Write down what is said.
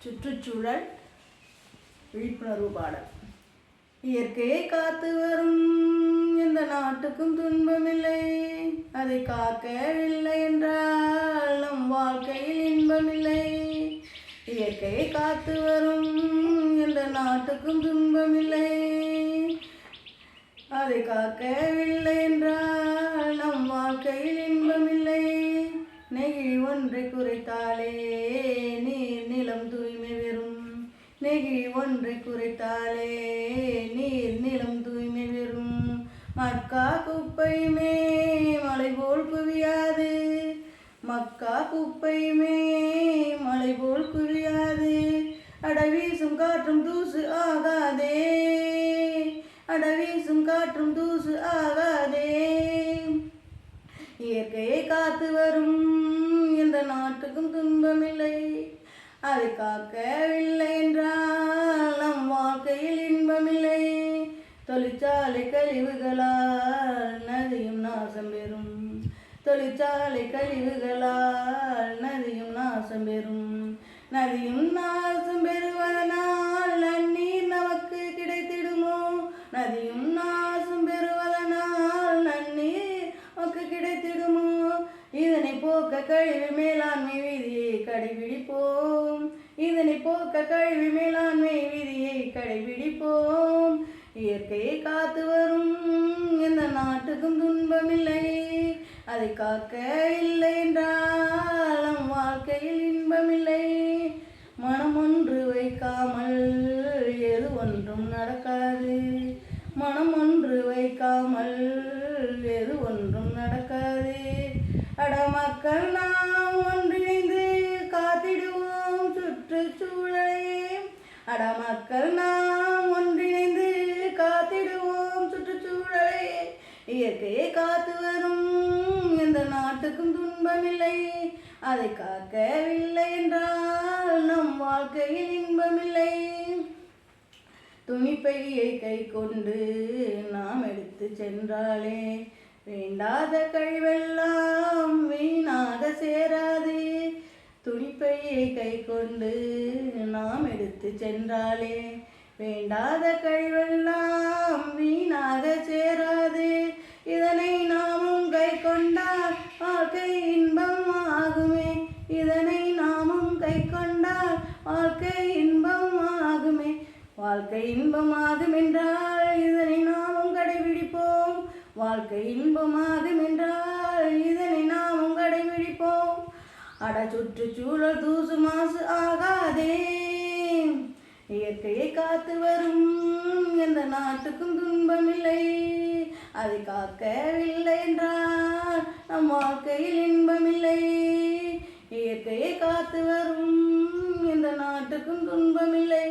சுற்றுச்சூழல் விழிப்புணர்வு பாடல். இயற்கையை காத்து வரும் எந்த நாட்டுக்கும் துன்பமில்லை, அதை காக்கவில்லை என்றால் நம் வாழ்க்கையில் இன்பமில்லை. இயற்கையை காத்து வரும் எந்த நாட்டுக்கும் துன்பமில்லை, அதை காக்கவில்லை என்றால் நம் வாழ்க்கையில் இன்பமில்லை. நெகிழி ஒன்றை குறைத்தாலே நீர் நிலம் தூய்மை பெறும், நெகிழி ஒன்றை குறைத்தாலே நீர் நிலம் தூய்மை பெறும். மக்கா குப்பையுமே மலை போல் குவியாது, மக்கா குப்பையுமே மலை போல் குவியாது. அடவீசும் காற்றும் தூசு ஆகாதே, அடவீசும் காற்றும் தூசு ஆகாதே. இயற்கையை காத்து வரும் எந்த நாட்டுக்கும் துன்பமில்லை, அதை காக்கவில்லை என்றால் நம் வாழ்க்கையில் இன்பமில்லை. தொழிற்சாலை கழிவுகளால் நதியும் நாசம் பெறும், தொழிற்சாலை கழிவுகளால் நதியும் நாசம் பெறும். நதியும் நாசம் பெறுவதனால் நன்னீர் நமக்கு கிடைத்திடுமோ, நதியும் நாசம் பெறுவதனால் நன்னீர் நமக்கு கிடைத்திடுமோ. இதனை போக்க கழிவு மேலாண்மை விதியை கடைபிடிப்போம், இதனை போக்க கழிவு மேலாண்மை விதியை கடைபிடிப்போம். இயற்கையை காத்து வரும் எந்த நாட்டுக்கும் துன்பமில்லை, அதை காக்கவில்லை என்றால் நம் வாழ்க்கையில் இன்பமில்லை. மனம் ஒன்று வைக்காமல் எது ஒன்றும் நடக்காது, மனம் ஒன்று வைக்காமல் எது ஒன்றும் நடக்காது. மக்கள் நாம் ஒன்றிணைந்து காத்திடுவோம் சுற்றுச்சூழலை, மக்கள் நாம் ஒன்றிணைந்து காத்திடுவோம் சுற்றுச்சூழலை. இயற்கையை காத்து வரும் எந்த நாட்டுக்கும் துன்பமில்லை, அதை காக்கவில்லை என்றால் நம் வாழ்க்கையில் இன்பமில்லை. துணிப்பையை கை கொண்டு நாம் எடுத்து சென்றாலே வேண்டாத கழிவெல்லாம் வீணாக சேராது. துணிப்பையை கை கொண்டு நாம் எடுத்து சென்றாலே வேண்டாத கழிவெல்லாம் வீணாக சேராது. இதனை நாமும் கை கொண்டால் வாழ்க்கை இன்பம் ஆகுமே, இதனை நாமும் கை கொண்டால் வாழ்க்கை இன்பம் ஆகுமே. வாழ்க்கை இன்பமாகும் என்றால் இதனை நாமும் கடைபிடிப்போம், வாழ்க்கை இன்பமாகும் என்றால் இதனை நாமும் கடைபிடிப்போம். சுற்றுச்சூழல் தூசு மாசு ஆகாதே, இயற்கையை காத்து வரும் எந்த நாட்டுக்கும் துன்பமில்லை, அதை காக்கவில்லை என்றால் நம் வாழ்க்கையில் இன்பமில்லை. இயற்கையை காத்து வரும் எந்த நாட்டுக்கும் துன்பமில்லை.